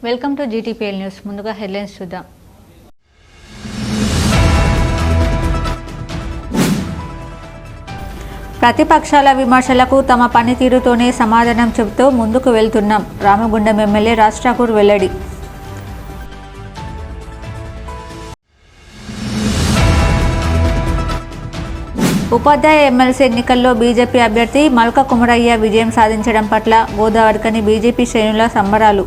Welcome to GTPL news. ముందుగా headlines చూద్దాం. ప్రతిపక్షాల విమర్శలకు తమ పనితీరుతోనే సమాధానం చెబుతూ ముందుకు వెళ్తున్నాం. రామగుండం ఎమ్మెల్యే రాజ్ ఠాకూర్ వెల్లడి. ఉపాధ్యాయ ఎమ్మెల్సీ ఎన్నికల్లో బీజేపీ అభ్యర్థి మల్క కుమరయ్య విజయం సాధించడం పట్ల గోదావరికని బీజేపీ శ్రేణుల సంబరాలు.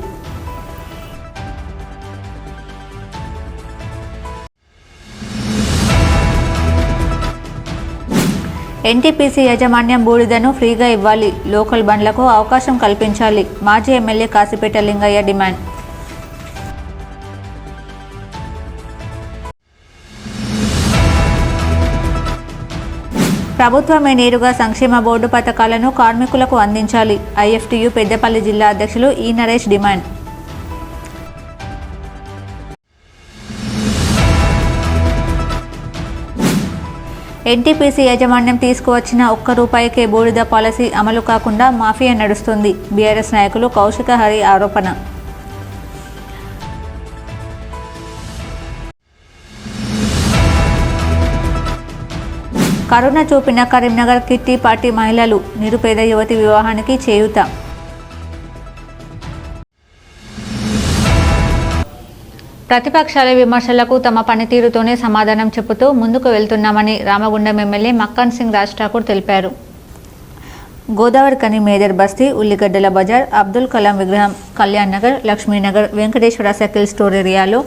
ఎన్టీపీసీ యాజమాన్యం బూడిదను ఫ్రీగా ఇవ్వాలి, లోకల్ బండ్లకు అవకాశం కల్పించాలి. మాజీ ఎమ్మెల్యే కాశీపేట లింగయ్య డిమాండ్. ప్రభుత్వమే నేరుగా సంక్షేమ బోర్డు పథకాలను కార్మికులకు అందించాలి. ఐఎఫ్టీయూ పెద్దపల్లి జిల్లా అధ్యక్షులు ఈ నరేష్ డిమాండ్. ఎన్టీపీసీ యాజమాన్యం తీసుకువచ్చిన ₹1 బూడిద పాలసీ అమలు కాకుండా మాఫియా నడుస్తుంది. బీఆర్ఎస్ నాయకులు కౌశిక హరి ఆరోపణ. కరుణ చూపిన కరీంనగర్ కిట్టి పార్టీ మహిళలు, నిరుపేద యువతి వివాహానికి చేయూత. ప్రతిపక్షాల విమర్శలకు తమ పనితీరుతోనే సమాధానం చెబుతూ ముందుకు వెళ్తున్నామని రామగుండం ఎమ్మెల్యే మక్కన్ సింగ్ రాజ్ ఠాకూర్ తెలిపారు. గోదావరికని మేదర్ బస్తీ, ఉల్లిగడ్డల బజార్, అబ్దుల్ కలాం విగ్రహం, కళ్యాణ్ నగర్, లక్ష్మీనగర్, వెంకటేశ్వర సర్కిల్ స్టోర్ ఏరియాలో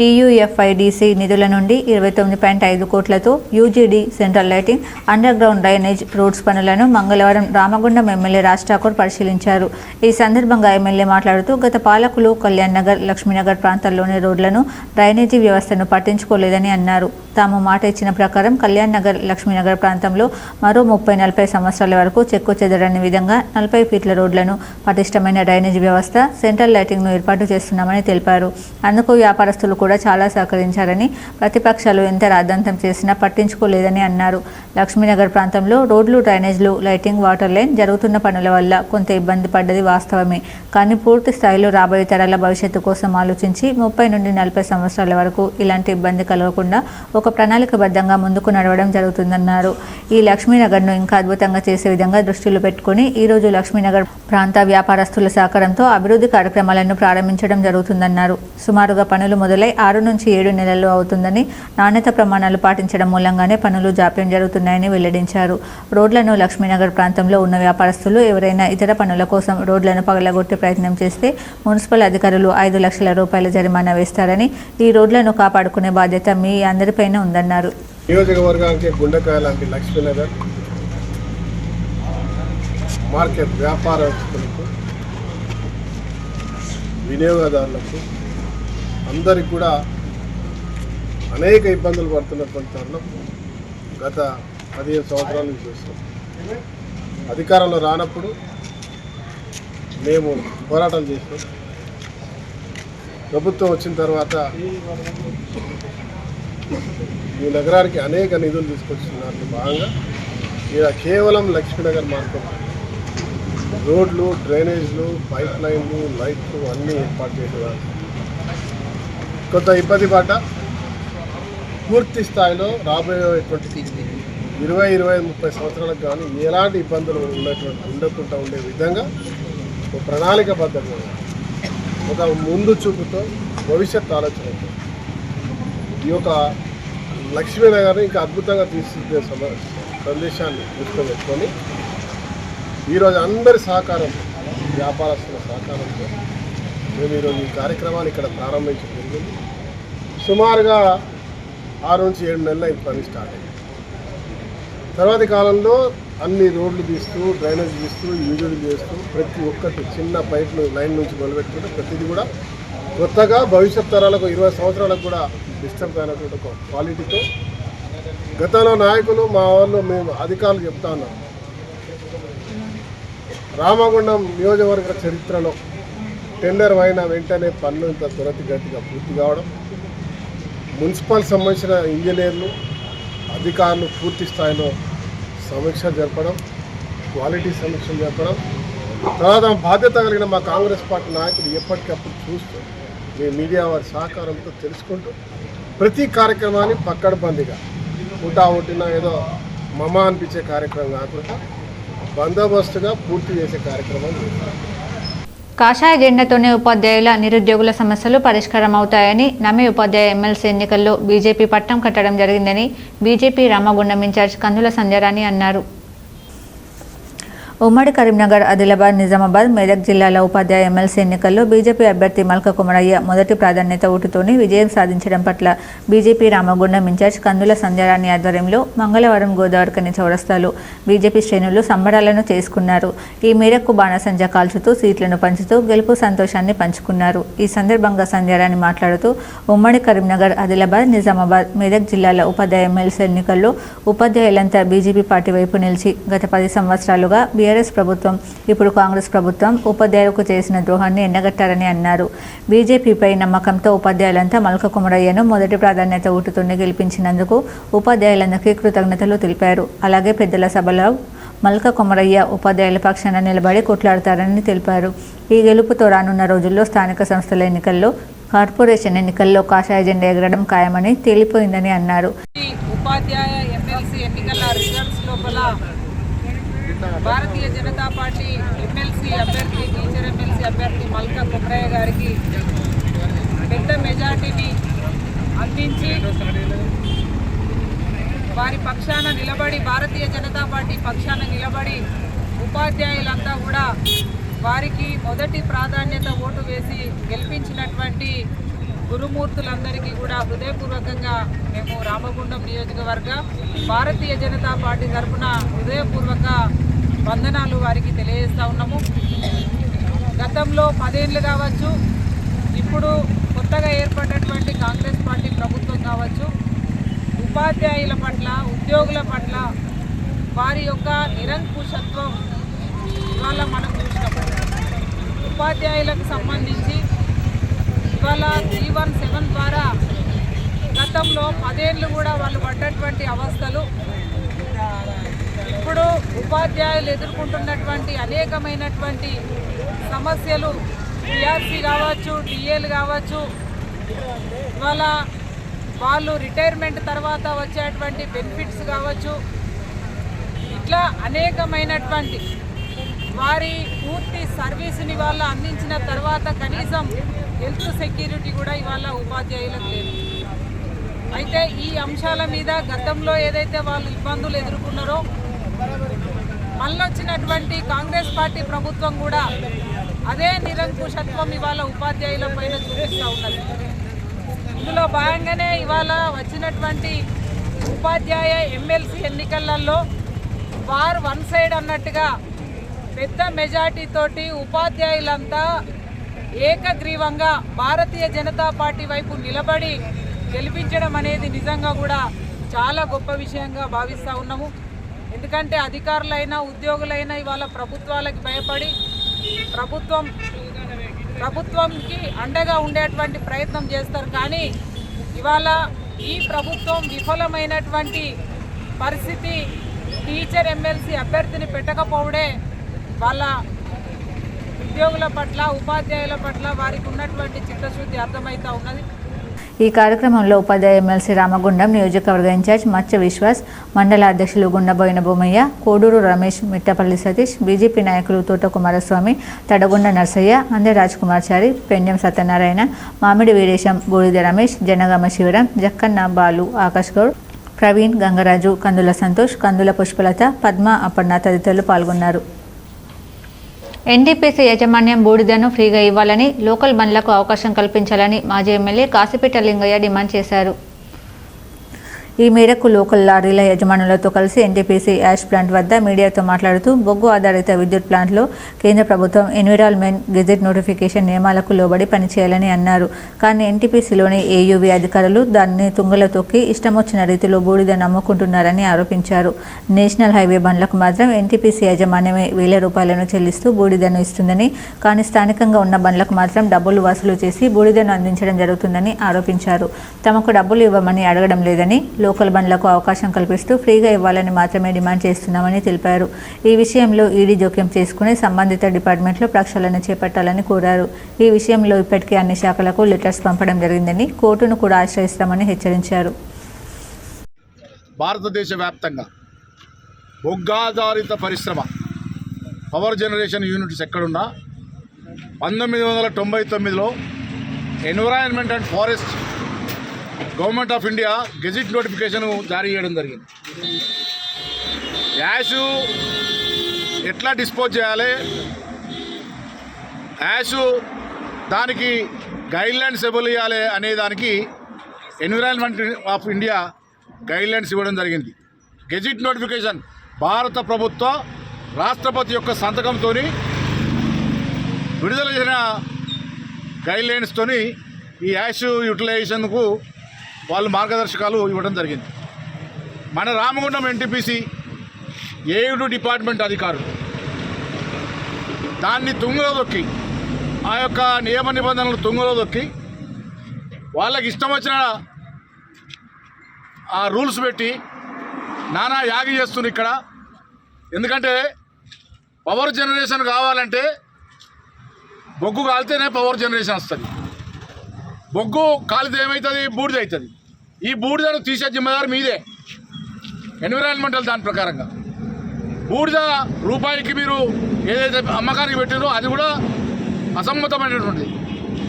TUFIDC నిధుల నుండి 29.5 కోట్లతో UGD, central lighting, under ground drainage, roads పనులను మంగళవారం రామగుండం ఎమ్మెల్యే రాజ్ ఠాకూర్ పరిశీలించారు. ఈ సందర్భంగా ఎమ్మెల్యే మాట్లాడుతూ గత పాలకులు కళ్యాణ్ నగర్, లక్ష్మీనగర్ ప్రాంతాల్లోని రోడ్లను, డ్రైనేజీ వ్యవస్థను పట్టించుకోలేదని అన్నారు. తాము మాట ఇచ్చిన ప్రకారం కళ్యాణ్ నగర్, లక్ష్మీనగర్ ప్రాంతంలో మరో 30-40 సంవత్సరాల వరకు చెక్కు చెదరని విధంగా 40 ఫీట్ల రోడ్లను, పటిష్టమైన డ్రైనేజీ వ్యవస్థ, సెంట్రల్ లైటింగ్ను ఏర్పాటు చేస్తున్నామని తెలిపారు. అందుకు వ్యాపారస్తులు కూడా చాలా సహకరించారని, ప్రతిపక్షాలు ఎంత రాద్ధాంతం చేసినా పట్టించుకోలేదని అన్నారు. లక్ష్మీనగర్ ప్రాంతంలో రోడ్లు, డ్రైనేజ్లు, లైటింగ్, వాటర్ లైన్ జరుగుతున్న పనుల వల్ల కొంత ఇబ్బంది పడ్డది వాస్తవమే. కానీ పూర్తి స్థాయిలో రాబోయే తరాల భవిష్యత్తు కోసం ఆలోచించి 30 నుండి 40 సంవత్సరాల వరకు ఇలాంటి ఇబ్బంది కలగకుండా ఒక ప్రణాళికబద్ధంగా ముందుకు నడవడం జరుగుతుందన్నారు. ఈ లక్ష్మీనగర్ను ఇంకా అద్భుతంగా చేసే విధంగా దృష్టిలో పెట్టుకుని ఈరోజు లక్ష్మీనగర్ ప్రాంత వ్యాపారస్తుల సహకారంతో అభివృద్ధి కార్యక్రమాలను ప్రారంభించడం జరుగుతుందన్నారు. సుమారుగా పనులు మొదలై 6 నుంచి 7 నెలలు అవుతుందని, నాణ్యత ప్రమాణాలు పాటించడం మూలంగానే పనులు జాప్యం జరుగుతున్నాయని వెల్లడించారు. రోడ్లను లక్ష్మీనగర్ ప్రాంతంలో ఉన్న వ్యాపారస్తులు ఎవరైనా ఇతర పనుల కోసం రోడ్లను పగలగొట్టే ప్రయత్నం చేస్తే మున్సిపల్ అధికారులు ₹5 లక్షల జరిమానా వేస్తారని, ఈ రోడ్లను కాపాడుకునే బాధ్యత మీ అందరిపైన ఉందన్నారు. నియోజకవర్గానికి గుండెకాయ లాంటి లక్ష్మీనగర్ మార్కెట్ వ్యాపారస్తులకు, వినియోగదారులకు అందరికి కూడా అనేక ఇబ్బందులు పడుతున్నటువంటి తరుణం గత 15 సంవత్సరాల నుంచి చూస్తాం. అధికారంలో రానప్పుడు మేము పోరాటం చేసినాం. ప్రభుత్వం వచ్చిన తర్వాత ఈ నగరానికి అనేక నిధులు తీసుకొచ్చిన భాగంగా ఇలా కేవలం లక్ష్మీనగర్ మార్కెట్ రోడ్లు, డ్రైనేజ్లు, పైప్ లైన్లు, లైట్లు అన్నీ ఏర్పాటు చేయడం కొంత ఇబ్బంది పడ్డ. పూర్తి స్థాయిలో రాబోయేటువంటి 20-30 సంవత్సరాలకు కానీ ఎలాంటి ఇబ్బందులు ఉండకుండా ఉండే విధంగా ఒక ప్రణాళికబద్ధంగా, ఒక ముందు చూపుతో, భవిష్యత్ ఆలోచనతో ఈ యొక్క లక్ష్మీనగర్ని ఇంకా అద్భుతంగా తీర్చిదిద్దే సందేశాన్ని దృష్టిలో పెట్టుకొని ఈరోజు అందరి సహకారం, వ్యాపారస్తుల సహకారంతో మేము ఈరోజు ఈ కార్యక్రమాన్ని ఇక్కడ ప్రారంభించడం జరిగింది. సుమారుగా 6 నుంచి 7 నెలలు ఈ పని స్టార్ట్ అయింది. తర్వాతి కాలంలో అన్ని రోడ్లు తీస్తూ, డ్రైనేజ్ తీస్తూ, యూజువల్ చేస్తూ, ప్రతి ఒక్కటి చిన్న పైప్ లైన్ నుంచి మొదలుపెట్టుకుంటే ప్రతిదీ కూడా కొత్తగా భవిష్యత్ తరాలకు 20 సంవత్సరాలకు కూడా డిస్టర్బ్ అయినటువంటి ఒక క్వాలిటీతో గతంలో నాయకులు మా వాళ్ళు మేము అధికారులు చెప్తా ఉన్నాం. రామగుండం నియోజకవర్గ చరిత్రలో టెండర్ అయిన వెంటనే పనులు ఇంత త్వరితగతిగా పూర్తి కావడం, మున్సిపల్ సంబంధించిన ఇంజనీర్లు, అధికారులు పూర్తి స్థాయిలో సమీక్ష జరపడం, క్వాలిటీ సమీక్ష జరపడం, తర్వాత బాధ్యత కలిగిన మా కాంగ్రెస్ పార్టీ నాయకులు ఎప్పటికప్పుడు చూస్తూ మీ మీడియా వారి సహకారంతో తెలుసుకుంటూ ప్రతి కార్యక్రమాన్ని పక్కడబందిగా ఉట్టిన ఏదో మమ అనిపించే కార్యక్రమం కాకుండా బందోబస్తుగా పూర్తి చేసే కార్యక్రమం చేస్తారు. కాషాయ జెండాతోనే ఉపాధ్యాయుల నిరుద్యోగుల సమస్యలు పరిష్కారం అవుతాయని నమ్మి ఉపాధ్యాయ ఎమ్మెల్సీ ఎన్నికల్లో బీజేపీ పట్టం కట్టడం జరిగిందని బీజేపీ రామగుండం ఇన్ఛార్జ్ కందుల సంధ్యారాణి అన్నారు. ఉమ్మడి కరీంనగర్, ఆదిలాబాద్, నిజామాబాద్, మెదక్ జిల్లాల ఉపాధ్యాయ ఎమ్మెల్సీ ఎన్నికల్లో బీజేపీ అభ్యర్థి మల్క కుమరయ్య మొదటి ప్రాధాన్యత ఓటుతోనే విజయం సాధించడం పట్ల బీజేపీ రామగుండం ఇన్ఛార్జ్ కందుల సంధ్యారాణి ఆధ్వర్యంలో మంగళవారం గోదావరికని చౌరస్తాలో బీజేపీ శ్రేణులు సంబరాలను చేసుకున్నారు. ఈ మేరకు బాణసంచా కాల్చుతూ సీట్లను పంచుతూ గెలుపు సంతోషాన్ని పంచుకున్నారు. ఈ సందర్భంగా సంధ్యారాణి మాట్లాడుతూ ఉమ్మడి కరీంనగర్, ఆదిలాబాద్, నిజామాబాద్, మెదక్ జిల్లాల ఉపాధ్యాయ ఎమ్మెల్సీ ఎన్నికల్లో ఉపాధ్యాయులంతా బీజేపీ పార్టీ వైపు నిలిచి గత 10 సంవత్సరాలుగా బీఆర్ఎస్ ప్రభుత్వం, ఇప్పుడు కాంగ్రెస్ ప్రభుత్వం ఉపాధ్యాయులకు చేసిన ద్రోహాన్ని ఎండగట్టారని అన్నారు. బీజేపీపై నమ్మకంతో ఉపాధ్యాయులంతా మల్క కుమరయ్యను మొదటి ప్రాధాన్యత ఓటుతోనే గెలిపించినందుకు ఉపాధ్యాయులందరికీ కృతజ్ఞతలు తెలిపారు. అలాగే పెద్దల సభలో మల్క కుమరయ్య ఉపాధ్యాయుల పక్షాన నిలబడి కొట్లాడతారని తెలిపారు. ఈ గెలుపుతో రానున్న రోజుల్లో స్థానిక సంస్థల ఎన్నికల్లో, కార్పొరేషన్ ఎన్నికల్లో కాషాయ జెండా ఎగరడం ఖాయమని తేలిపోయిందని అన్నారు. ఉపాధ్యాయ ఎమ్మెల్సీ ఎన్నికల రిజల్ట్స్ లోపల భారతీయ జనతా పార్టీ ఎమ్మెల్సీ అభ్యర్థి, టీచర్ ఎమ్మెల్సీ అభ్యర్థి మల్క కుమరయ్య గారికి పెద్ద మెజార్టీని అందించి వారి పక్షాన నిలబడి, భారతీయ జనతా పార్టీ పక్షాన నిలబడి ఉపాధ్యాయులంతా కూడా వారికి మొదటి ప్రాధాన్యత ఓటు వేసి గెలిపించినటువంటి గురుమూర్తులందరికీ కూడా హృదయపూర్వకంగా మేము రామగుండం నియోజకవర్గ భారతీయ జనతా పార్టీ తరఫున హృదయపూర్వక వందనాలు వారికి తెలియజేస్తూ ఉన్నాము. గతంలో 10 ఏళ్ళు కావచ్చు, ఇప్పుడు కొత్తగా ఏర్పడినటువంటి కాంగ్రెస్ పార్టీ ప్రభుత్వం కావచ్చు, ఉపాధ్యాయుల పట్ల, ఉద్యోగుల పట్ల వారి యొక్క నిరంకుశత్వం ఇవాళ మనం చూసినప్పుడు ఉపాధ్యాయులకు సంబంధించి ఇవాళ 317 ద్వారా గతంలో 10 ఏళ్ళు కూడా వాళ్ళు పడ్డటువంటి అవస్థలు, ఇప్పుడు ఉపాధ్యాయులు ఎదుర్కొంటున్నటువంటి అనేకమైనటువంటి సమస్యలు, టీఆర్సీ కావచ్చు, టీఏలు కావచ్చు, ఇవాళ వాళ్ళు రిటైర్మెంట్ తర్వాత వచ్చేటువంటి బెనిఫిట్స్ కావచ్చు, ఇట్లా అనేకమైనటువంటి వారి పూర్తి సర్వీస్ని వాళ్ళు అందించిన తర్వాత కనీసం హెల్త్ సెక్యూరిటీ కూడా ఇవాళ ఉపాధ్యాయులకు లేదు. అయితే ఈ అంశాల మీద గతంలో ఏదైతే వాళ్ళు ఇబ్బందులు ఎదుర్కొన్నారో, మళ్ళీ వచ్చినటువంటి కాంగ్రెస్ పార్టీ ప్రభుత్వం కూడా అదే నిరంకుశత్వం ఇవాళ ఉపాధ్యాయుల పైన చూపిస్తూ ఉన్నది. ఇందులో భాగంగానే ఇవాళ వచ్చినటువంటి ఉపాధ్యాయ ఎమ్మెల్సీ ఎన్నికలలో వారు వన్ సైడ్ అన్నట్టుగా పెద్ద మెజార్టీతోటి ఉపాధ్యాయులంతా ఏకగ్రీవంగా భారతీయ జనతా పార్టీ వైపు నిలబడి గెలిపించడం అనేది నిజంగా కూడా చాలా గొప్ప విషయంగా భావిస్తూ ఉన్నాము. ఎందుకంటే అధికారులైనా, ఉద్యోగులైనా ఇవాళ ప్రభుత్వాలకు భయపడి ప్రభుత్వంకి అండగా ఉండేటువంటి ప్రయత్నం చేస్తారు. కానీ ఇవాళ ఈ ప్రభుత్వం విఫలమైనటువంటి పరిస్థితి, టీచర్ ఎమ్మెల్సీ అభ్యర్థిని పెట్టకపోవడే వాళ్ళ ఉద్యోగుల పట్ల, ఉపాధ్యాయుల పట్ల వారికి ఉన్నటువంటి చిత్తశుద్ధి అర్థమవుతూ ఉన్నది. ఈ కార్యక్రమంలో ఉపాధ్యాయ ఎమ్మెల్సీ రామగుండం నియోజకవర్గ ఇన్ఛార్జ్ మత్స్య విశ్వాస్, మండల అధ్యక్షులు గుండబోయిన భూమయ్య, కోడూరు రమేష్, మిట్టపల్లి సతీష్, బీజేపీ నాయకులు తోట కుమారస్వామి, తడగొండ నర్సయ్య, అందె రాజ్కుమార్చారి, పెండ్యం సత్యనారాయణ, మామిడి వీరేశం, బూడిద రమేష్, జనగామ శివరం, జక్కన్న, బాలు, ఆకాష్ గౌడ్, ప్రవీణ్, గంగరాజు, కందుల సంతోష్, కందుల పుష్పలత, పద్మ, అపర్ణ తదితరులు పాల్గొన్నారు. ఎన్టీపీసీ యాజమాన్యం బూడిదను ఫ్రీగా ఇవ్వాలని, లోకల్ బండ్లకు అవకాశం కల్పించాలని మాజీ ఎమ్మెల్యే కాసిపేట లింగయ్య డిమాండ్ చేశారు. ఈ మేరకు లోకల్ లారీల యజమానులతో కలిసి ఎన్టీపీసీ యాష్ ప్లాంట్ వద్ద మీడియాతో మాట్లాడుతూ బొగ్గు ఆధారిత విద్యుత్ ప్లాంట్లో కేంద్ర ప్రభుత్వం ఎన్విరాన్మెంట్ గెజెట్ నోటిఫికేషన్ నియమాలకు లోబడి పనిచేయాలని అన్నారు. కానీ ఎన్టీపీసీలోని ఏయూవీ అధికారులు దాన్ని తుంగలో తొక్కి ఇష్టం వచ్చిన రీతిలో బూడిదను అమ్ముకుంటున్నారని ఆరోపించారు. నేషనల్ హైవే బండ్లకు మాత్రం ఎన్టీపీసీ యాజమాన్యమే 1000 రూపాయలను చెల్లిస్తూ బూడిదను ఇస్తుందని, కానీ స్థానికంగా ఉన్న బండ్లకు మాత్రం డబ్బులు వసూలు చేసి బూడిదను అందించడం జరుగుతుందని ఆరోపించారు. తమకు డబ్బులు ఇవ్వమని అడగడం లేదని, లోకల్ బండ్లకు అవకాశం కల్పిస్తూ ఫ్రీగా ఇవ్వాలని మాత్రమే డిమాండ్ చేస్తున్నామని తెలిపారు. ఈ విషయంలో ఈడీ జోక్యం చేసుకుని సంబంధిత డిపార్ట్మెంట్లో ప్రక్షాళన చేపట్టాలని కోరారు. ఈ విషయంలో ఇప్పటికే అన్ని శాఖలకు లెటర్స్ పంపడం జరిగిందని, కోర్టును కూడా ఆశ్రయిస్తామని హెచ్చరించారు. భారతదేశ వ్యాప్తంగా బొగ్గాధారిత పరిశ్రమ పవర్ జనరేషన్ యూనిట్స్ ఎక్కడున్నా 1999లో environment and forest government of India gazette notification జారీ చేయడం జరిగింది. యాష్ ఎట్లా డిస్పోజ్ చేయాలి, యాష్ దానికి గైడ్లైన్స్ ఎవరు ఇవ్వాలి అనే దానికి ఎన్విరాన్మెంట్ ఆఫ్ ఇండియా గైడ్లైన్స్ ఇవ్వడం జరిగింది. గెజిట్ నోటిఫికేషన్ భారత ప్రభుత్వ రాష్ట్రపతి యొక్క సంతకంతో విడుదల చేసిన గైడ్లైన్స్తో ఈ యాష్ యూటిలైజేషన్కు వాళ్ళు మార్గదర్శకాలు ఇవ్వడం జరిగింది. మన రామగుండం ఎన్టీపీసీ ఏడు డిపార్ట్మెంట్ అధికారులు దాన్ని తుంగలో దొక్కి, ఆ యొక్క నియమ నిబంధనలు తుంగలో దొక్కి వాళ్ళకి ఇష్టం వచ్చిన ఆ రూల్స్ పెట్టి నానా యాగి చేస్తున్నారు ఇక్కడ. ఎందుకంటే పవర్ జనరేషన్ కావాలంటే బొగ్గు కాలితేనే పవర్ జనరేషన్ వస్తుంది. బొగ్గు కాలితే ఏమవుతుంది? బూడిద అవుతుంది. ఈ బూడిదను తీసే జిమ్మదారు మీదే, ఎన్విరాన్మెంటల్ దాని ప్రకారంగా. బూడిద రూపాయికి మీరు ఏదైతే అమ్మకానికి పెట్టినో అది కూడా అసమ్మతమైనటువంటిది.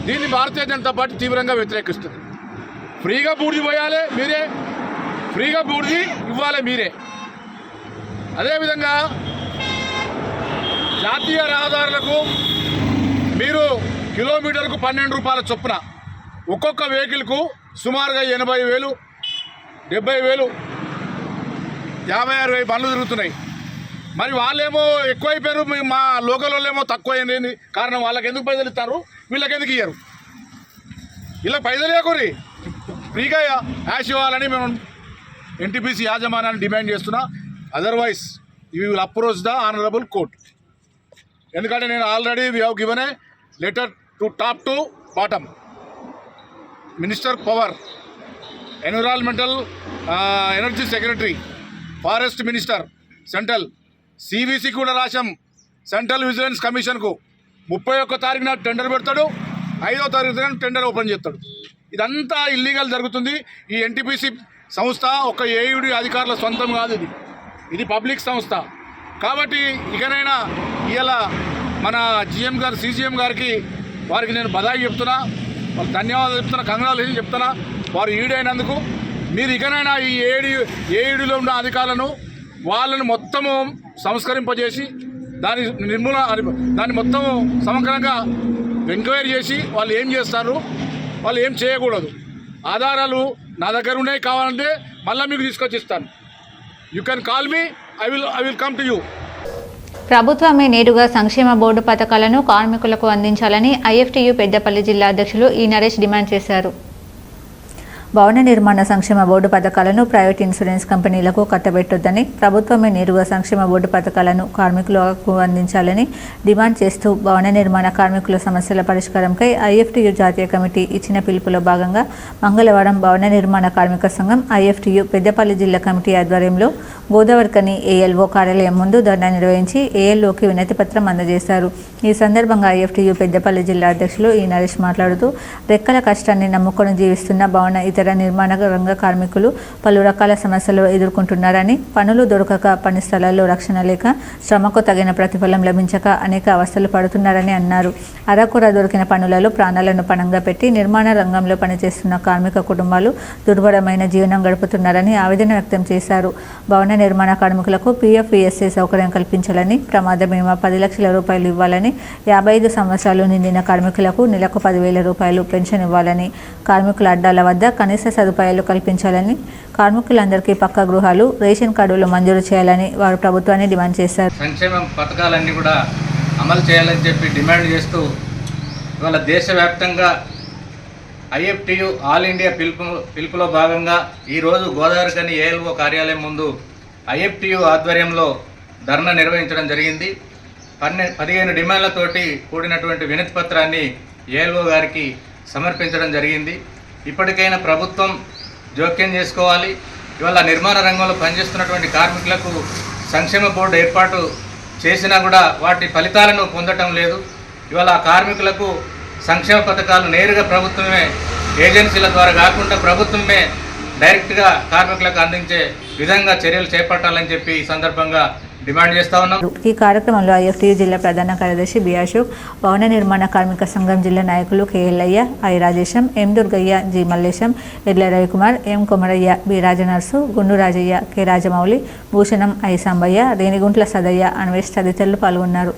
దీన్ని భారతీయ జనతా పార్టీ తీవ్రంగా వ్యతిరేకిస్తుంది. ఫ్రీగా బూడిది పోయాలి మీరే, ఫ్రీగా బూడిది ఇవ్వాలి మీరే. అదేవిధంగా జాతీయ రహదారులకు మీరు కిలోమీటర్కు 12 రూపాయల చొప్పున ఒక్కొక్క వెహికల్కు సుమారుగా 80,000, 70,000, 56,000 బండ్లు తిరుగుతున్నాయి. మరి వాళ్ళేమో ఎక్కువైపోయారు, మా లోకల్ వాళ్ళేమో తక్కువ అయింది. కారణం వాళ్ళకి ఎందుకు పైసలు ఇస్తారు, వీళ్ళకి ఎందుకు ఇయ్యరు? ఇలా పైసలు ఇవ్వకూరి ఫ్రీగా యాష్ ఇవ్వాలని మేము ఎన్టీపీసీ యాజమాన్యాన్ని డిమాండ్ చేస్తున్నా. Otherwise you will approach the honourable court. ఎందుకంటే నేను already we have given a letter to top to bottom, minister power, environmental energy secretary, forest minister central, CVC కూడా రాశాం. సెంట్రల్ విజిలెన్స్ కమిషన్కు 31వ తారీఖున tender పెడతాడు, 5వ తారీఖున టెండర్ ఓపెన్ చేస్తాడు. ఇదంతా ఇల్లీగల్ జరుగుతుంది. ఈ ఎన్టీపీసీ సంస్థ ఒక ఏయుడి అధికారుల సొంతం కాదు, ఇది పబ్లిక్ సంస్థ. కాబట్టి ఇకనైనా ఇవాళ మన జీఎం గారు, సీజీఎం గారికి, వారికి నేను బధాయి చెప్తున్నా, వాళ్ళకి ధన్యవాదాలు చెప్తున్నా, కంగ్రాచులేషన్ చెప్తున్నా. వారు ఈడైనందుకు. మీరు ఇకనైనా ఈ ఏయుడిలో ఉన్న అధికారులను వాళ్ళను మొత్తము సంస్కరింపజేసి దాన్ని మొత్తం సమగ్రంగా ఎంక్వైరీ చేసి వాళ్ళు ఏం చేస్తారు, వాళ్ళు ఏం చేయకూడదు. ఆధారాలు నా దగ్గర ఉన్నాయి, కావాలంటే మళ్ళీ మీకు తీసుకొచ్చి ఇస్తాను. You can call me, I will come to you. ప్రభుత్వమే నేరుగా సంక్షేమ బోర్డు పథకాలను కార్మికులకు అందించాలని ఐఎఫ్టీయూ పెద్దపల్లి జిల్లా అధ్యక్షులు ఈ నరేష్ డిమాండ్ చేశారు. భవన నిర్మాణ సంక్షేమ బోర్డు పథకాలను ప్రైవేట్ ఇన్సూరెన్స్ కంపెనీలకు కట్టబెట్టొద్దని, ప్రభుత్వమే నేరుగా సంక్షేమ బోర్డు పథకాలను కార్మికులకు అందించాలని డిమాండ్ చేస్తూ భవన నిర్మాణ కార్మికుల సమస్యల పరిష్కారంకై ఐఎఫ్టీయూ జాతీయ కమిటీ ఇచ్చిన పిలుపులో భాగంగా మంగళవారం భవన నిర్మాణ కార్మిక సంఘం ఐఎఫ్టీయూ పెద్దపల్లి జిల్లా కమిటీ ఆధ్వర్యంలో గోదావరికని ఏఎల్ఓ కార్యాలయం ముందు ధర్నా నిర్వహించి ఏఎల్ఓకి వినతి పత్రం అందజేశారు. ఈ సందర్భంగా ఐఎఫ్టీయూ పెద్దపల్లి జిల్లా అధ్యక్షులు ఈ నరేష్ మాట్లాడుతూ, రెక్కల కష్టాన్ని నమ్ముకొని జీవిస్తున్న భవన ఇతర నిర్మాణ రంగ కార్మికులు పలు రకాల సమస్యలు ఎదుర్కొంటున్నారని, పనులు దొరకక, పని స్థలాల్లో రక్షణ లేక, శ్రమకు తగిన ప్రతిఫలం లభించక అనేక అవస్థలు పడుతున్నారని అన్నారు. అరకొర దొరికిన పనులలో ప్రాణాలను పణంగా పెట్టి నిర్మాణ రంగంలో పనిచేస్తున్న కార్మిక కుటుంబాలు దుర్భరమైన జీవనం గడుపుతున్నారని ఆవేదన వ్యక్తం చేశారు. భవన నిర్మాణ కార్మికులకు PFESA సౌకర్యం కల్పించాలని, ప్రమాద బీమా 10 లక్షల రూపాయలు ఇవ్వాలని, 55 సంవత్సరాలు నిండిన కార్మికులకు నెలకు 10,000 రూపాయలు పెన్షన్ ఇవ్వాలని, కార్మికుల అడ్డాల వద్ద కనీస సదుపాయాలు కల్పించాలని, కార్మికులందరికీ పక్కా గృహాలు, రేషన్ కార్డులు మంజూరు చేయాలని వారు ప్రభుత్వాన్ని డిమాండ్ చేశారు. సంక్షేమ పథకాలన్నీ కూడా అమలు చేయాలని చెప్పి డిమాండ్ చేస్తూ ఇవాళ దేశవ్యాప్తంగా ఐఎఫ్టీయూ ఆల్ ఇండియా పిలుపులో భాగంగా ఈరోజు గోదావరికని ఏఎల్ఓ కార్యాలయం ముందు ఐఎఫ్టీయూ ఆధ్వర్యంలో ధర్నా నిర్వహించడం జరిగింది. 15 డిమాండ్లతోటి కూడినటువంటి వినతి పత్రాన్ని ఏఎల్ఓ గారికి సమర్పించడం జరిగింది. ఇప్పటికైనా ప్రభుత్వం జోక్యం చేసుకోవాలి. ఇవాళ నిర్మాణ రంగంలో పనిచేస్తున్నటువంటి కార్మికులకు సంక్షేమ బోర్డు ఏర్పాటు చేసినా కూడా వాటి ఫలితాలను పొందటం లేదు. ఇవాళ ఆ కార్మికులకు సంక్షేమ పథకాలు నేరుగా ప్రభుత్వమే ఏజెన్సీల ద్వారా కాకుండా ప్రభుత్వమే డైరెక్ట్గా కార్మికులకు అందించే విధంగా చర్యలు చేపట్టాలని చెప్పి ఈ సందర్భంగా డిమాండ్ చేస్తా ఉన్నాం. ఈ కార్యక్రమంలో ఐఎఫ్టీయూ జిల్లా ప్రధాన కార్యదర్శి బి అశోక్, భవన నిర్మాణ కార్మిక సంఘం జిల్లా నాయకులు K Ellaiah, I Rajesham, M Durgaiah, G Mallesham, Edla Ravikumar, M Komaraiah, B Rajanarsu, Gundu Rajaiah, K Rajamouli, Bhushanam, I Sambaiah, Reniguntla Sadaiah, Anvesh తదితరులు పాల్గొన్నారు.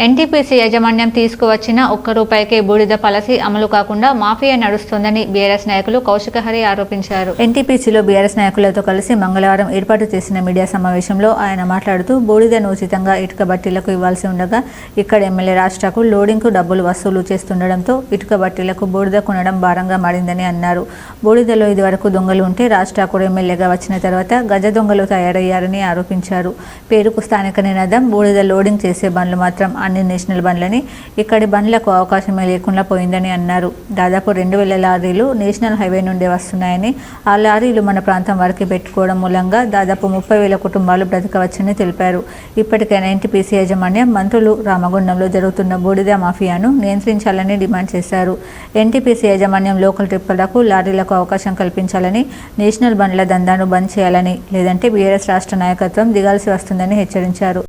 ఎన్టీపీసీ యాజమాన్యం తీసుకువచ్చిన ₹1 బూడిద పాలసీ అమలు కాకుండా మాఫియా నడుస్తోందని బీఆర్ఎస్ నాయకులు కౌశిక హరి ఆరోపించారు. ఎన్టీపీసీలో బీఆర్ఎస్ నాయకులతో కలిసి మంగళవారం ఏర్పాటు చేసిన మీడియా సమావేశంలో ఆయన మాట్లాడుతూ బూడిదను ఉచితంగా ఇటుక బట్టీలకు ఇవ్వాల్సి ఉండగా ఇక్కడ ఎమ్మెల్యే రాష్ట్రకు లోడింగ్కు డబ్బులు వసూలు చేస్తుండడంతో ఇటుక బట్టీలకు బూడిద కొనడం భారంగా మారిందని అన్నారు. బూడిదలో ఇదివరకు దొంగలు ఉంటే రాష్ట్రకు ఎమ్మెల్యేగా వచ్చిన తర్వాత గజ దొంగలు తయారయ్యారని ఆరోపించారు. పేరుకు స్థానిక నినాదం బూడిద లోడింగ్ చేసే బండ్లు మాత్రం అన్ని నేషనల్ బండ్లని, ఇక్కడి బండ్లకు అవకాశమే లేకుండా పోయిందని అన్నారు. దాదాపు 2000 లారీలు నేషనల్ హైవే నుండి వస్తున్నాయని, ఆ లారీలు మన ప్రాంతం వరకు పెట్టుకోవడం మూలంగా దాదాపు 30,000 కుటుంబాలు బ్రతకవచ్చని తెలిపారు. ఇప్పటికైనా ఎన్టీపీసీ యాజమాన్యం మంత్రులు రామగుండంలో జరుగుతున్న బూడిద మాఫియాను నియంత్రించాలని డిమాండ్ చేశారు. ఎన్టీపీసీ యాజమాన్యం లోకల్ ట్రిప్పులకు లారీలకు అవకాశం కల్పించాలని, నేషనల్ బండ్ల దందాను బంద్ చేయాలని, లేదంటే బీఆర్ఎస్ రాష్ట్ర నాయకత్వం దిగాల్సి వస్తుందని హెచ్చరించారు.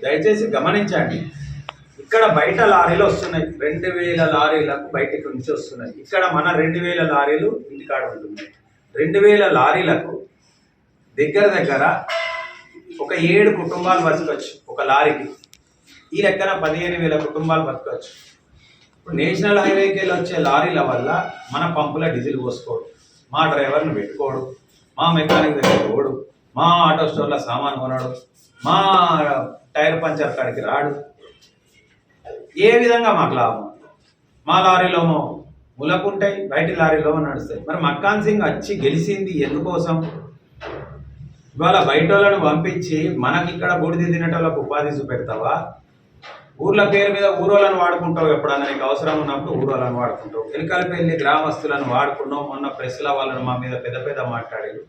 దయచేసి గమనించండి, ఇక్కడ బయట లారీలు వస్తున్నాయి, 2000 లారీలకు బయటకు నుంచి వస్తున్నాయి. ఇక్కడ మన 2000 లారీలు ఇంటికాడ ఉంటున్నాయి. 2000 లారీలకు దగ్గర ఒక 7 కుటుంబాలు బతకవచ్చు ఒక లారీకి. ఈ లెక్కన 15,000 కుటుంబాలు బతకవచ్చు. ఇప్పుడు నేషనల్ హైవేకి వెళ్ళి వచ్చే లారీల వల్ల మన పంపుల డీజిల్ పోసుకోడు, మా డ్రైవర్ని పెట్టుకోడు, మా మెకానిక్ దగ్గర పోడు, మా ఆటో స్టోర్లో సామాన్ కొనడు, మా టైర్ పంచర్ కాడికి రాడు. ఏ విధంగా మాకు లాభం? మా లారీలోమో ములకుంటాయి, బయటి లారీలో నడుస్తాయి. మరి మక్కాన్ సింగ్ వచ్చి గెలిచింది ఎందుకోసం? ఇవాళ బయట వాళ్ళను పంపించి మనకి ఇక్కడ బూడిద తినేటోళ్ళకు ఉపాధి చూపెడతావా? ఊర్ల పేరు మీద ఊరోళ్ళను వాడుకుంటావు, ఎప్పుడన్నా నీకు అవసరం ఉన్నప్పుడు ఊరోళ్ళను వాడుకుంటావు. ఎలికలపల్లి గ్రామస్తులను వాడుకున్నావు. మొన్న ప్రెస్ల వాళ్ళను మా మీద పెద్ద మాట్లాడారు.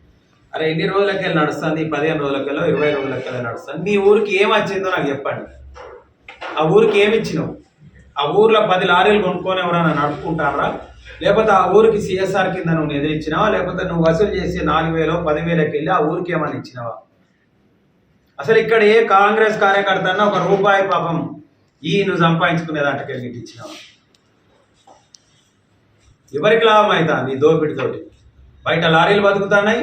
అరే ఎన్ని రోజులకెళ్ళి నడుస్తుంది? 15 రోజులకెళ్ళో 20 రోజులకెళ్ళి నడుస్తుంది. మీ ఊరికి ఏం వచ్చిందో నాకు చెప్పండి. ఆ ఊరికి ఏమి ఇచ్చినావు? ఆ ఊర్లో 10 లారీలు కొనుక్కొని ఎవరైనా నడుపుకుంటారా? లేకపోతే ఆ ఊరికి సిఎస్ఆర్ కింద నువ్వు ఎదిరించినావా? లేకపోతే నువ్వు వసూలు చేసి 4,000 10,000కి వెళ్ళి ఆ ఊరికి ఏమని ఇచ్చినావా? అసలు ఇక్కడ ఏ కాంగ్రెస్ కార్యకర్త అన్నా ₹1 పాపం నువ్వు సంపాదించుకునే దాంట్లోకి ఇచ్చినావా? ఎవరికి లాభం అవుతుంది ఈ దోపిడితోటి? బయట లారీలు బతుకుతున్నాయి,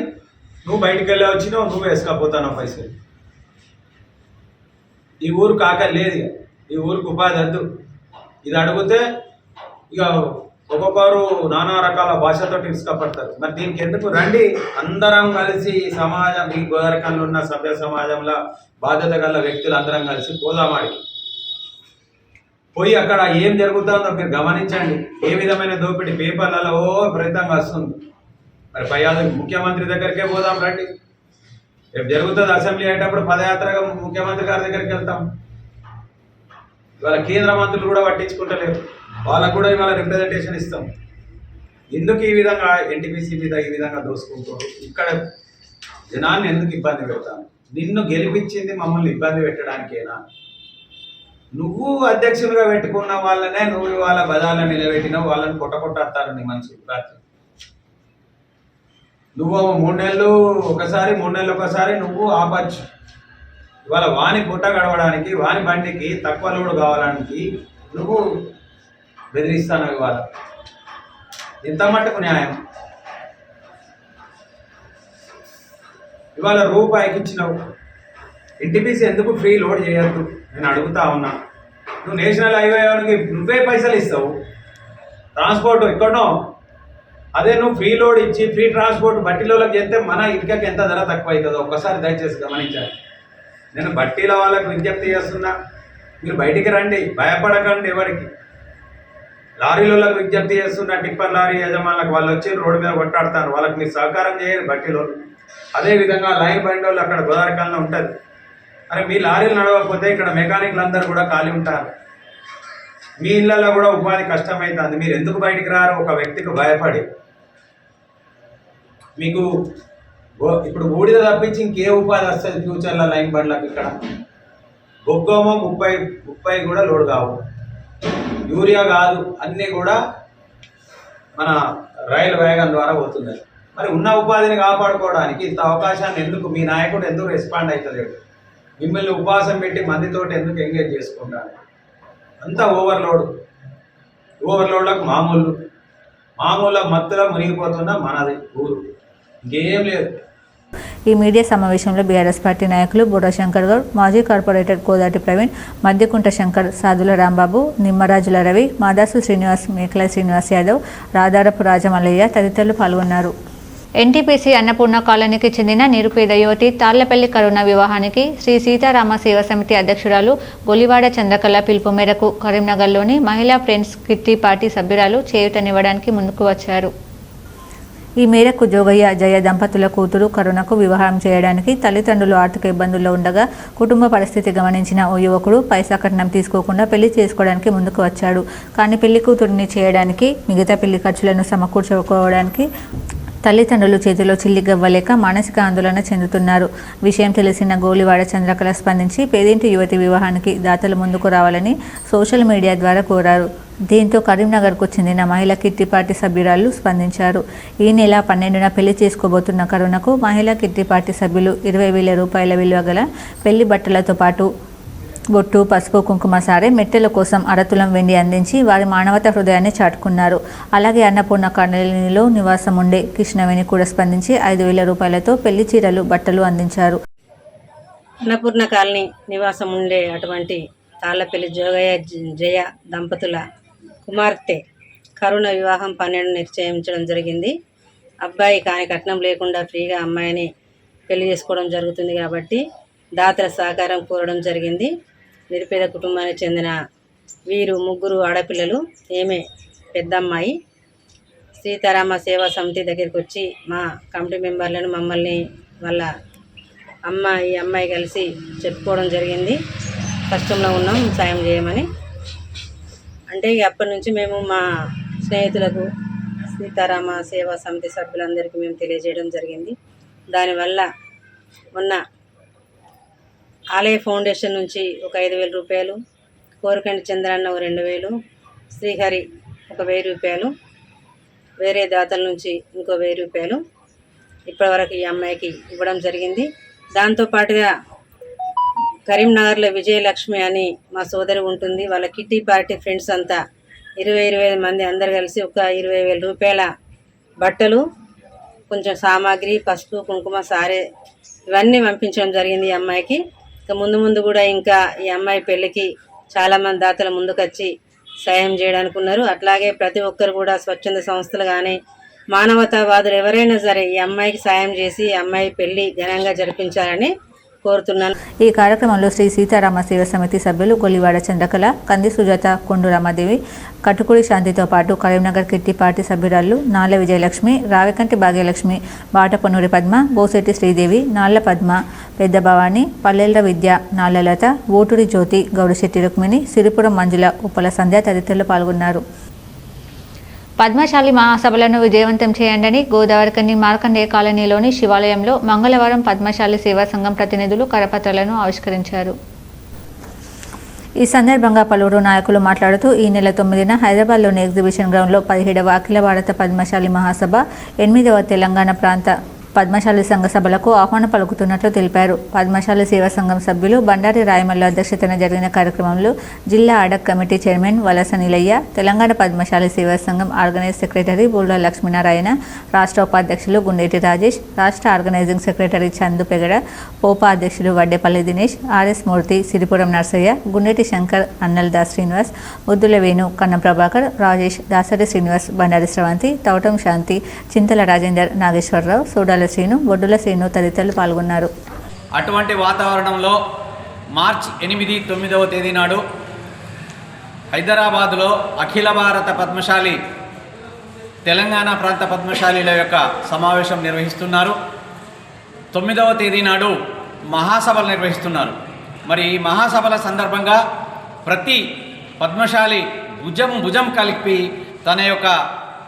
నువ్వు బయటికి వెళ్ళి వచ్చినావు, నువ్వు వేసుకపోతున్నావు పైసలు. ఈ ఊరు కాకలు లేదు, ఈ ఊరికి ఉపాధి వద్దు. ఇది అడిగితే ఇక ఒక్కొక్కరు నానా రకాల భాషతో ఇసుకపడతారు. మరి దీనికి ఎందుకు? రండి అందరం కలిసి సమాజం, ఈ గోదావరికంలో ఉన్న సభ్య సమాజంలో బాధ్యత గల వ్యక్తులు అందరం కలిసి పోదామాడికి పోయి అక్కడ ఏం జరుగుతుందో మీరు గమనించండి. ఏ విధమైన దోపిడీ పేపర్లలో విపరీతంగా వస్తుంది. మరి ముఖ్యమంత్రి దగ్గరికే పోదాం రండి. రేపు జరుగుతుంది అసెంబ్లీ అయ్యేటప్పుడు పదయాత్రగా ముఖ్యమంత్రి గారి దగ్గరికి వెళ్తాం. ఇవాళ కేంద్ర మంత్రులు కూడా పట్టించుకుంటలేరు, వాళ్ళకు కూడా ఇవాళ రిప్రజెంటేషన్ ఇస్తాం. ఎందుకు ఈ విధంగా ఎన్టీపీసీ మీద ఈ విధంగా దోసుకుంటారు? ఇక్కడ జనాన్ని ఎందుకు ఇబ్బంది పెడతాను? నిన్ను గెలిపించింది మమ్మల్ని ఇబ్బంది పెట్టడానికేనా? నువ్వు అధ్యక్షులుగా పెట్టుకున్న వాళ్ళనే నువ్వు ఇవాళ బజార్లో నిలబెట్టినావు, వాళ్ళని కొట్టకొట్టేస్తారు నీ మనుషులు. రాత్రి నువ్వు 3 నెలలు ఒకసారి 3 నెలలు ఒకసారి నువ్వు ఆపచ్చు. ఇవాళ వాని పుట్ట గడవడానికి, వాని బండికి తక్కువ లోడు కావడానికి నువ్వు బెదిరిస్తాను. ఇవాళ ఎంత మట్టుకు న్యాయం? ఇవాళ రూపాయికి ఇచ్చినావు. ఎన్టీపీసీ ఎందుకు ఫ్రీ లోడ్ చేయొద్దు నేను అడుగుతా ఉన్నా. నువ్వు నేషనల్ హైవేకి నువ్వే పైసలు ఇస్తావు, ట్రాన్స్పోర్ట్ ఎక్కడో. అదే నువ్వు ఫ్రీ లోడ్ ఇచ్చి ఫ్రీ ట్రాన్స్పోర్ట్ బట్టీలోకి చేస్తే మన ఇటుకకి ఎంత ధర తక్కువ అవుతుందో ఒక్కసారి దయచేసి గమనించాలి. నేను బట్టీల వాళ్ళకి విజ్ఞప్తి చేస్తున్నా, మీరు బయటికి రండి, భయపడకండి. ఎవరికి లారీలకు విజ్ఞప్తి చేస్తున్నా, టిప్పర్ లారీ యజమానులకు వాళ్ళు వచ్చి రోడ్డు మీద కొట్టాడతారు, వాళ్ళకి మీరు సహకారం చేయాలి బట్టీలో. అదేవిధంగా లైన్ బండి వాళ్ళు అక్కడ గోదావరికాలంలో ఉంటుంది. అరే మీ లారీలు నడవకపోతే ఇక్కడ మెకానిక్లు అందరూ కూడా ఖాళీ ఉంటారు, మీ ఇళ్ళల్లో కూడా ఉపాధి కష్టమవుతుంది. మీరు ఎందుకు బయటికి రారు? ఒక వ్యక్తికి భయపడి. మీకు ఇప్పుడు బూడిద తప్పించి ఇంకే ఉపాధి వస్తుంది ఫ్యూచర్లో లైన్ బండ్లకు? ఇక్కడ బొగ్గోమో 30 కూడా లోడ్ కావు, యూరియా కాదు, అన్నీ కూడా మన రైలు వేగం ద్వారా పోతున్నాయి. మరి ఉన్న ఉపాధిని కాపాడుకోవడానికి ఇంత అవకాశాన్ని ఎందుకు మీ నాయకుడు ఎందుకు రెస్పాండ్ అవుతలేడు? మిమ్మల్ని ఉపవాసం పెట్టి మందితోటి ఎందుకు ఎంగేజ్ చేసుకుంటారు? అంతా ఓవర్లోడ్లకు మామూలు మత్తులో మునిగిపోతున్న మనది ఊరు, ఇంకేం లేదు. ఈ మీడియా సమావేశంలో బీఆర్ఎస్ పార్టీ నాయకులు బుర్ర శంకర్ గౌడ్, మాజీ కార్పొరేటర్ కోదాటి ప్రవీణ్, మద్దికుంట శంకర్, సాదుల రాంబాబు, నిమ్మరాజుల రవి, మాదాసు శ్రీనివాస్, మేకల శ్రీనివాస్ యాదవ్, రాధారపు రాజమల్లయ్య తదితరులు పాల్గొన్నారు. ఎన్టీపీసీ అన్నపూర్ణ కాలనీకి చెందిన నిరుపేద యువతి తాళ్లపల్లి కరుణ వివాహానికి శ్రీ సీతారామ సేవా సమితి అధ్యక్షురాలు గొలివాడ చంద్రకళ పిలుపు మేరకు కరీంనగర్లోని మహిళా ఫ్రెండ్స్ కిట్టి పార్టీ సభ్యురాలు చేయూతనివ్వడానికి ముందుకు వచ్చారు. ఈ మేరకు జోగయ్య జయ దంపతుల కూతురు కరుణకు వివాహం చేయడానికి తల్లిదండ్రులు ఆర్థిక ఇబ్బందుల్లో ఉండగా కుటుంబ పరిస్థితి గమనించిన ఓ యువకుడు పైసా కట్నం తీసుకోకుండా పెళ్లి చేసుకోవడానికి ముందుకు వచ్చాడు. కానీ పెళ్లి కూతురిని చేయడానికి మిగతా పెళ్లి ఖర్చులను సమకూర్చుకోవడానికి తల్లిదండ్రులు చేతిలో చిల్లిగవ్వలేక మానసిక ఆందోళన చెందుతున్నారు. విషయం తెలిసిన గోలివాడ చంద్రకళ స్పందించి పేదింటి యువతి వివాహానికి దాతలు ముందుకు రావాలని సోషల్ మీడియా ద్వారా కోరారు. దీంతో కరీంనగర్కు చెందిన మహిళా కిట్టి పార్టీ సభ్యురాలు స్పందించారు. ఈ నెల 12న పెళ్లి చేసుకోబోతున్న కరుణకు మహిళా కిట్టి పార్టీ సభ్యులు 20,000 రూపాయల విలువ గల పెళ్లి బట్టలతో పాటు బొట్టు, పసుపు, కుంకుమ సారే, మెట్టెల కోసం అరతులం వెండి అందించి వారి మానవతా హృదయాన్ని చాటుకున్నారు. అలాగే అన్నపూర్ణ కాలనీలో నివాసం ఉండే కృష్ణవేణి కూడా స్పందించి 5,000 రూపాయలతో పెళ్లి చీరలు, బట్టలు అందించారు. అన్నపూర్ణ కాలనీ నివాసం ఉండే అటువంటి తాళ్లపల్లి జోగయ్య జయ దంపతుల కుమార్తె కరుణ వివాహం 12 నిశ్చయించడం జరిగింది. అబ్బాయి కాని కట్నం లేకుండా ఫ్రీగా అమ్మాయిని పెళ్లి చేసుకోవడం జరుగుతుంది కాబట్టి దాతల సహకారం కోరడం జరిగింది. నిరుపేద కుటుంబానికి చెందిన వీరు 3 ఆడపిల్లలు, ఏమే పెద్దమ్మాయి. సీతారామ సేవా సమితి దగ్గరికి వచ్చి మా కమిటీ మెంబర్లను మమ్మల్ని వాళ్ళ ఈ అమ్మాయి కలిసి చెప్పుకోవడం జరిగింది. కష్టంలో ఉన్నాం, సాయం చేయమని. అంటే అప్పటి నుంచి మేము మా స్నేహితులకు సీతారామ సేవా సమితి సభ్యులందరికీ మేము తెలియజేయడం జరిగింది. దానివల్ల మొన్న ఆలయ ఫౌండేషన్ నుంచి ఒక 5,000 రూపాయలు, కోరకండి చంద్రన్న 2,000, శ్రీహరి 1,000 రూపాయలు, వేరే దాతల నుంచి ఇంకో 1,000 రూపాయలు ఇప్పటివరకు ఈ అమ్మాయికి ఇవ్వడం జరిగింది. దాంతోపాటుగా కరీంనగర్లో విజయలక్ష్మి అని మా సోదరి ఉంటుంది. వాళ్ళ కిట్టి పార్టీ ఫ్రెండ్స్ అంతా 25 మంది అందరు కలిసి ఒక 20,000 రూపాయల బట్టలు, కొంచెం సామాగ్రి, పసుపు, కుంకుమ, సారే ఇవన్నీ పంపించడం జరిగింది ఈ అమ్మాయికి. ఇక ముందు కూడా ఇంకా ఈ అమ్మాయి పెళ్ళికి చాలామంది దాతలు ముందుకు వచ్చి సాయం చేయడానికి ఉన్నారు. అట్లాగే ప్రతి ఒక్కరు కూడా స్వచ్ఛంద సంస్థలు కానీ మానవతావాదులు ఎవరైనా సరే ఈ అమ్మాయికి సాయం చేసి ఈ అమ్మాయి పెళ్లి ఘనంగా జరిపించాలని కోరుతున్నాను. ఈ కార్యక్రమంలో శ్రీ సీతారామ సేవ సమితి సభ్యులు గొలివాడ చంద్రకళ, కంది సుజాత, కొండు రామాదేవి, కటుకుడి శాంతితో పాటు కరీంనగర్ కిట్టి పార్టీ సభ్యురాలు నాళ్ల విజయలక్ష్మి, రావికంటి భాగ్యలక్ష్మి, బాటపన్నూరి పద్మ, బోసెట్టి శ్రీదేవి, నాళ్ల పద్మ, పెద్ద భవాని, పల్లెల విద్య, నాళ్లలత, ఓటూరి జ్యోతి, గౌడిశెట్టి రుక్మిణి, సిరిపురం మంజుల, ఉప్పల సంధ్య తదితరులు పాల్గొన్నారు. పద్మశాలి మహాసభలను విజయవంతం చేయండి. గోదావరికని మార్కండేయ కాలనీలోని శివాలయంలో మంగళవారం పద్మశాలి సేవా సంఘం ప్రతినిధులు కరపత్రాలను ఆవిష్కరించారు. ఈ సందర్భంగా పలువురు నాయకులు మాట్లాడుతూ ఈ నెల 9న హైదరాబాద్లోని ఎగ్జిబిషన్ గ్రౌండ్లో 17వ అఖిల భారత పద్మశాలి మహాసభ, 8వ తెలంగాణ ప్రాంత పద్మశాలి సంఘ సభలకు ఆహ్వానం పలుకుతున్నట్లు తెలిపారు. పద్మశాలి సేవా సంఘం సభ్యులు బండారి రాయమల్లు అధ్యక్షతన జరిగిన కార్యక్రమంలో జిల్లా అడక్ కమిటీ చైర్మన్ వలస నిలయ్య, తెలంగాణ పద్మశాలి సేవా సంఘం ఆర్గనైజ్ సెక్రటరీ బుల్లా లక్ష్మీనారాయణ, రాష్ట్ర ఉపాధ్యక్షులు గుండేటి రాజేష్, రాష్ట్ర ఆర్గనైజింగ్ సెక్రటరీ చందు పెగడ, ఉపాధ్యక్షులు వడ్డేపల్లి దినేష్, ఆర్ఎస్ మూర్తి, సిరిపురం నర్సయ్య, గుండేటి శంకర్, అన్నల్దా శ్రీనివాస్, ముద్దుల వేణు, కన్న ప్రభాకర్, రాజేష్, దాసరి శ్రీనివాస్, బండారి స్రవంతి, తౌటం శాంతి, చింతల రాజేందర్, నాగేశ్వరరావు, సోడాల శ్రీను, బొడ్డుల శ్రీను తదితరులు పాల్గొన్నారు. అటువంటి వాతావరణంలో మార్చి 8, 9వ తేదీ నాడు హైదరాబాదులో అఖిల భారత పద్మశాలి తెలంగాణ ప్రాంత పద్మశాలిల యొక్క సమావేశం నిర్వహిస్తున్నారు. 9వ తేదీ నాడు మహాసభలు నిర్వహిస్తున్నారు. మరి ఈ మహాసభల సందర్భంగా ప్రతి పద్మశాలి భుజం కలిపి తన యొక్క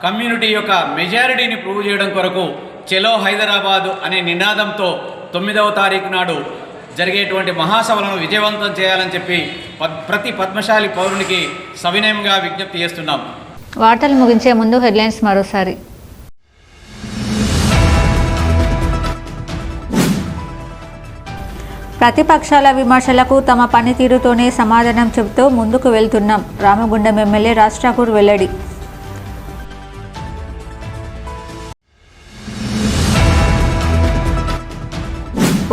కమ్యూనిటీ యొక్క మెజారిటీని ప్రూవ్ చేయడం కొరకు చెలో హైదరాబాదు అనే నినాదంతో 9వ తారీఖు నాడు జరిగేటువంటి మహాసభలను విజయవంతం చేయాలని చెప్పి ప్రతి పద్మశాలి పౌరునికి సవినయంగా విజ్ఞప్తి చేస్తున్నాం. వార్తలు ముగించే ముందు హెడ్లైన్స్ మరోసారి. ప్రతిపక్షాల విమర్శలకు తమ పనితీరుతోనే సమాధానం చెబుతూ ముందుకు వెళ్తున్నాం. రామగుండం ఎమ్మెల్యే రాజ్ ఠాకూర్ వెల్లడి.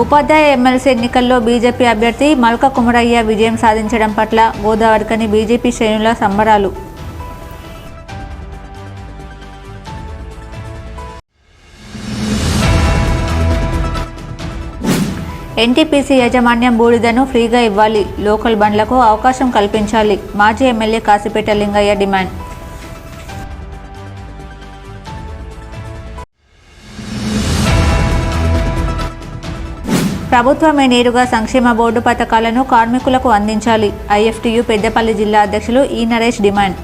ఉపాధ్యాయ ఎమ్మెల్సీ ఎన్నికల్లో బీజేపీ అభ్యర్థి మల్క కుమరయ్య విజయం సాధించడం పట్ల గోదావరికని బీజేపీ శ్రేణుల సంబరాలు. ఎన్టీపీసీ యాజమాన్యం బూడిదను ఫ్రీగా ఇవ్వాలి, లోకల్ బండ్లకు అవకాశం కల్పించాలి. మాజీ ఎమ్మెల్యే కాసిపేట లింగయ్య డిమాండ్. ప్రభుత్వమే నేరుగా సంక్షేమ బోర్డు పథకాలను కార్మికులకు అందించాలి. ఐఎఫ్టీయూ పెద్దపల్లి జిల్లా అధ్యక్షులు ఈ నరేష్ డిమాండ్.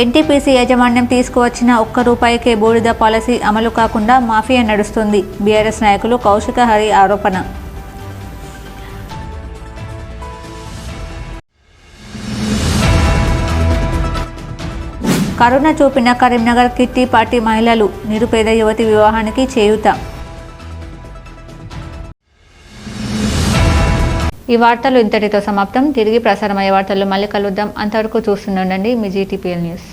ఎన్టీపీసీ యాజమాన్యం తీసుకువచ్చిన ₹1 బూడిద పాలసీ అమలు కాకుండా మాఫియా నడుస్తుంది. బీఆర్ఎస్ నాయకులు కౌశిక హరి ఆరోపణ. కరుణ చూపిన కరీంనగర్ కిట్టి పార్టీ మహిళలు, నిరుపేద యువతి వివాహానికి చేయూత. ఈ వార్తలు ఇంతటితో సమాప్తం. తిరిగి ప్రసారమయ్యే వార్తల్లో మళ్ళీ కలుద్దాం. అంతవరకు చూస్తుండండి మీ జీటీపీఎల్ న్యూస్.